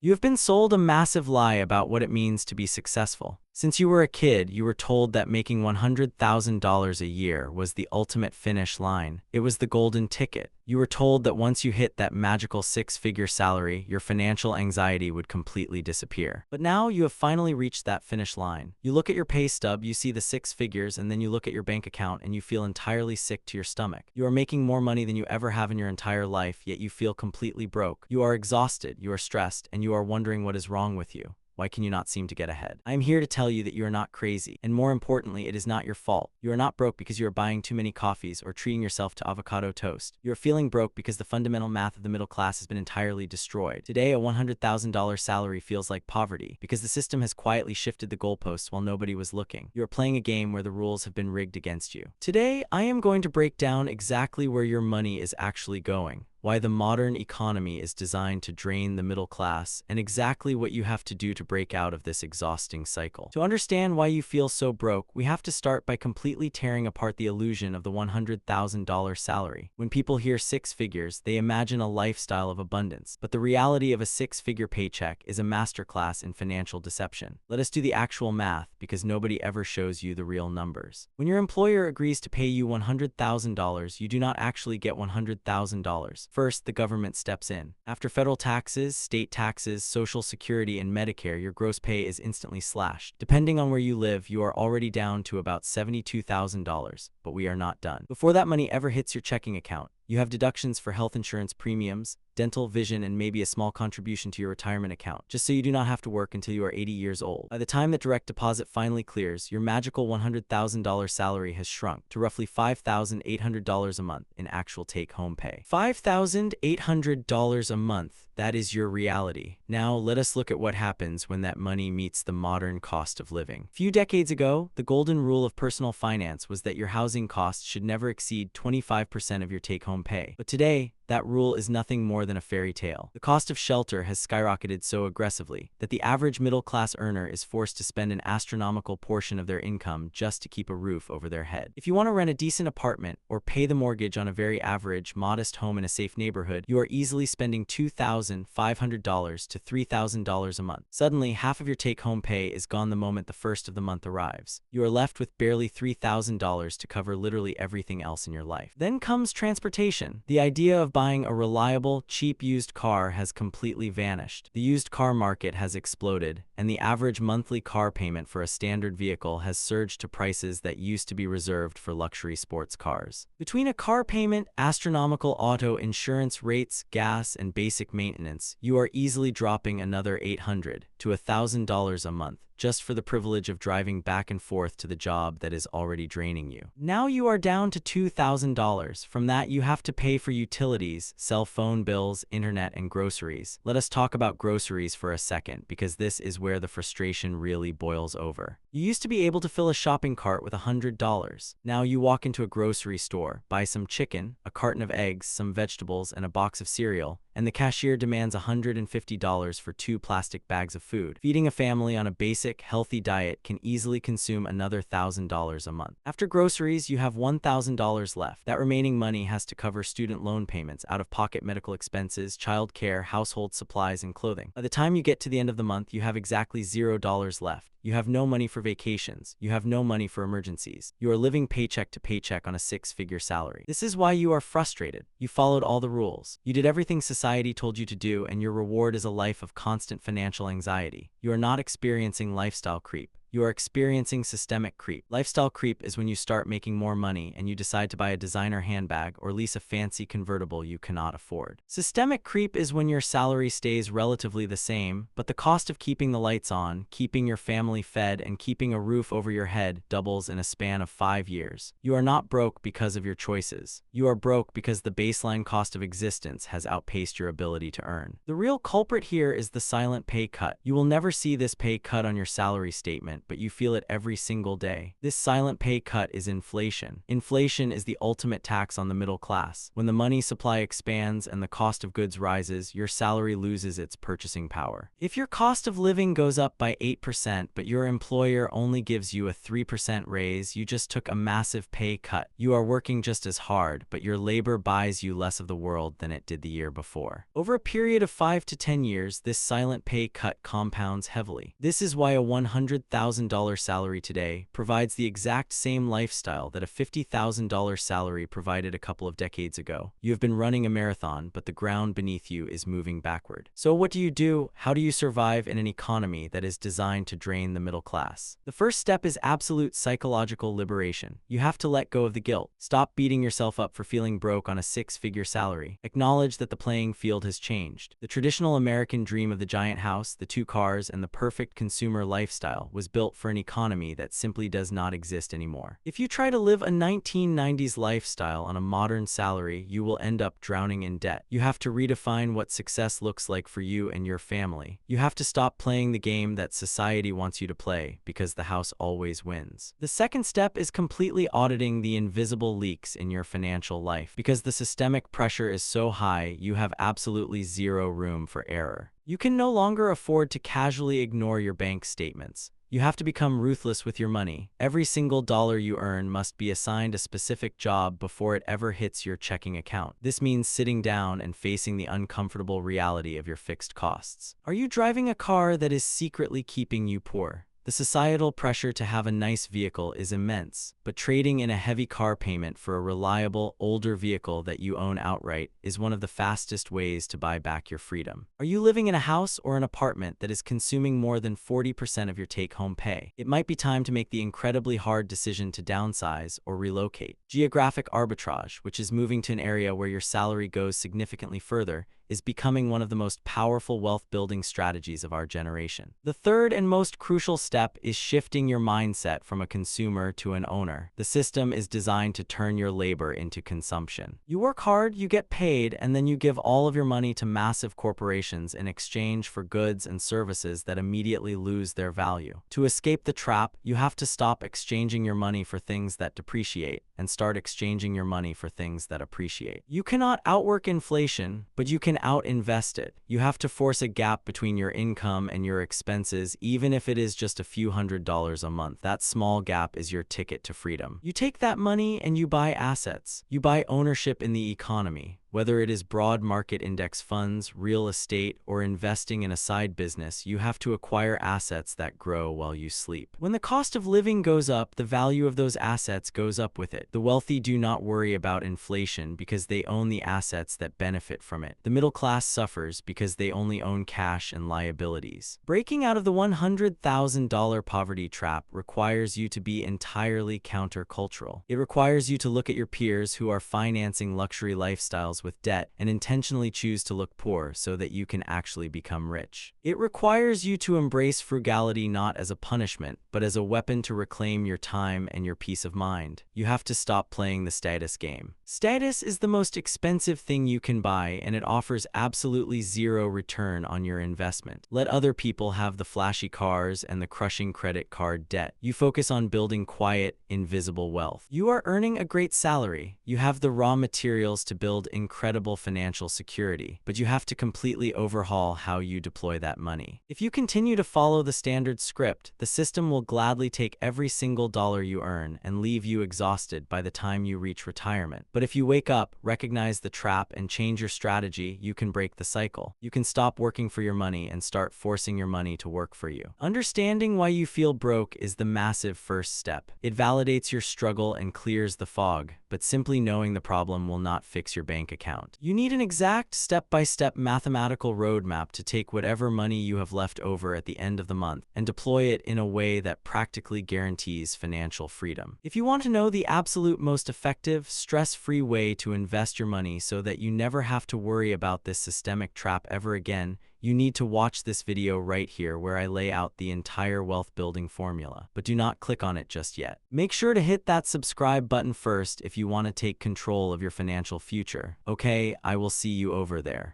You have been sold a massive lie about what it means to be successful. Since you were a kid, you were told that making $100,000 a year was the ultimate finish line. It was the golden ticket. You were told that once you hit that magical six-figure salary, your financial anxiety would completely disappear. But now you have finally reached that finish line. You look at your pay stub, you see the six figures, and then you look at your bank account and you feel entirely sick to your stomach. You are making more money than you ever have in your entire life, yet you feel completely broke. You are exhausted, you are stressed, and you are wondering what is wrong with you. Why can you not seem to get ahead? I am here to tell you that you are not crazy, and more importantly, it is not your fault. You are not broke because you are buying too many coffees or treating yourself to avocado toast. You are feeling broke because the fundamental math of the middle class has been entirely destroyed. Today, a $100,000 salary feels like poverty because the system has quietly shifted the goalposts while nobody was looking. You are playing a game where the rules have been rigged against you. Today, I am going to break down exactly where your money is actually going, why the modern economy is designed to drain the middle class, and exactly what you have to do to break out of this exhausting cycle. To understand why you feel so broke, we have to start by completely tearing apart the illusion of the $100,000 salary. When people hear six figures, they imagine a lifestyle of abundance, but the reality of a six-figure paycheck is a masterclass in financial deception. Let us do the actual math, because nobody ever shows you the real numbers. When your employer agrees to pay you $100,000, you do not actually get $100,000. First, the government steps in. After federal taxes, state taxes, Social Security, and Medicare, your gross pay is instantly slashed. Depending on where you live, you are already down to about $72,000, but we are not done. Before that money ever hits your checking account, you have deductions for health insurance premiums, dental, vision, and maybe a small contribution to your retirement account, just so you do not have to work until you are 80 years old. By the time that direct deposit finally clears, your magical $100,000 salary has shrunk to roughly $5,800 a month in actual take-home pay. $5,800 a month. That is your reality. Now, let us look at what happens when that money meets the modern cost of living. A few decades ago, the golden rule of personal finance was that your housing costs should never exceed 25% of your take-home pay. But today, that rule is nothing more than a fairy tale. The cost of shelter has skyrocketed so aggressively that the average middle-class earner is forced to spend an astronomical portion of their income just to keep a roof over their head. If you want to rent a decent apartment or pay the mortgage on a very average, modest home in a safe neighborhood, you are easily spending $2,500 to $3,000 a month. Suddenly, half of your take-home pay is gone the moment the first of the month arrives. You are left with barely $3,000 to cover literally everything else in your life. Then comes transportation. The idea of buying a reliable, cheap used car has completely vanished. The used car market has exploded, and the average monthly car payment for a standard vehicle has surged to prices that used to be reserved for luxury sports cars. Between a car payment, astronomical auto insurance rates, gas, and basic maintenance, you are easily dropping another $800 to $1,000 a month just for the privilege of driving back and forth to the job that is already draining you. Now you are down to $2,000. From that, you have to pay for utilities, cell phone bills, internet, and groceries. Let us talk about groceries for a second, because this is where the frustration really boils over. You used to be able to fill a shopping cart with $100. Now you walk into a grocery store, buy some chicken, a carton of eggs, some vegetables, and a box of cereal, and the cashier demands $150 for 2 plastic bags of food. Feeding a family on a basic, healthy diet can easily consume another $1,000 a month. After groceries, you have $1,000 left. That remaining money has to cover student loan payments, out-of-pocket medical expenses, child care, household supplies, and clothing. By the time you get to the end of the month, you have exactly $0 left. You have no money for vacations. You have no money for emergencies. You are living paycheck to paycheck on a six-figure salary. This is why you are frustrated. You followed all the rules. You did everything society told you to do, and your reward is a life of constant financial anxiety. You are not experiencing lifestyle creep. You are experiencing systemic creep. Lifestyle creep is when you start making more money and you decide to buy a designer handbag or lease a fancy convertible you cannot afford. Systemic creep is when your salary stays relatively the same, but the cost of keeping the lights on, keeping your family fed, and keeping a roof over your head doubles in a span of 5 years. You are not broke because of your choices. You are broke because the baseline cost of existence has outpaced your ability to earn. The real culprit here is the silent pay cut. You will never see this pay cut on your salary statement, but you feel it every single day. This silent pay cut is inflation. Inflation is the ultimate tax on the middle class. When the money supply expands and the cost of goods rises, your salary loses its purchasing power. If your cost of living goes up by 8%, but your employer only gives you a 3% raise, you just took a massive pay cut. You are working just as hard, but your labor buys you less of the world than it did the year before. Over a period of 5 to 10 years, this silent pay cut compounds heavily. This is why a $100,000 salary today provides the exact same lifestyle that a $50,000 salary provided a couple of decades ago. You have been running a marathon, but the ground beneath you is moving backward. So what do you do? How do you survive in an economy that is designed to drain the middle class? The first step is absolute psychological liberation. You have to let go of the guilt. Stop beating yourself up for feeling broke on a six-figure salary. Acknowledge that the playing field has changed. The traditional American dream of the giant house, the 2 cars, and the perfect consumer lifestyle was built for an economy that simply does not exist anymore. If you try to live a 1990s lifestyle on a modern salary, you will end up drowning in debt. You have to redefine what success looks like for you and your family. You have to stop playing the game that society wants you to play, because the house always wins. The second step is completely auditing the invisible leaks in your financial life. Because the systemic pressure is so high, you have absolutely zero room for error. You can no longer afford to casually ignore your bank statements. You have to become ruthless with your money. Every single dollar you earn must be assigned a specific job before it ever hits your checking account. This means sitting down and facing the uncomfortable reality of your fixed costs. Are you driving a car that is secretly keeping you poor? The societal pressure to have a nice vehicle is immense, but trading in a heavy car payment for a reliable, older vehicle that you own outright is one of the fastest ways to buy back your freedom. Are you living in a house or an apartment that is consuming more than 40% of your take-home pay? It might be time to make the incredibly hard decision to downsize or relocate. Geographic arbitrage, which is moving to an area where your salary goes significantly further, is becoming one of the most powerful wealth-building strategies of our generation. The third and most crucial step is shifting your mindset from a consumer to an owner. The system is designed to turn your labor into consumption. You work hard, you get paid, and then you give all of your money to massive corporations in exchange for goods and services that immediately lose their value. To escape the trap, you have to stop exchanging your money for things that depreciate and start exchanging your money for things that appreciate. You cannot outwork inflation, but you can out-invest it. You have to force a gap between your income and your expenses, even if it is just a few $100s a month. That small gap is your ticket to freedom. You take that money and you buy assets. You buy ownership in the economy. Whether it is broad market index funds, real estate, or investing in a side business, you have to acquire assets that grow while you sleep. When the cost of living goes up, the value of those assets goes up with it. The wealthy do not worry about inflation because they own the assets that benefit from it. The middle class suffers because they only own cash and liabilities. Breaking out of the $100,000 poverty trap requires you to be entirely countercultural. It requires you to look at your peers who are financing luxury lifestyles with debt and intentionally choose to look poor so that you can actually become rich. It requires you to embrace frugality not as a punishment, but as a weapon to reclaim your time and your peace of mind. You have to stop playing the status game. Status is the most expensive thing you can buy, and it offers absolutely zero return on your investment. Let other people have the flashy cars and the crushing credit card debt. You focus on building quiet, invisible wealth. You are earning a great salary. You have the raw materials to build incredible financial security, but you have to completely overhaul how you deploy that money. If you continue to follow the standard script, the system will gladly take every single dollar you earn and leave you exhausted by the time you reach retirement. But if you wake up, recognize the trap, and change your strategy, you can break the cycle. You can stop working for your money and start forcing your money to work for you. Understanding why you feel broke is the massive first step. It validates your struggle and clears the fog, but simply knowing the problem will not fix your bank account. You need an exact step-by-step mathematical roadmap to take whatever money you have left over at the end of the month and deploy it in a way that practically guarantees financial freedom. If you want to know the absolute most effective, stress-free way to invest your money so that you never have to worry about this systemic trap ever again, you need to watch this video right here where I lay out the entire wealth building formula. But do not click on it just yet. Make sure to hit that subscribe button first if you want to take control of your financial future. Okay, I will see you over there.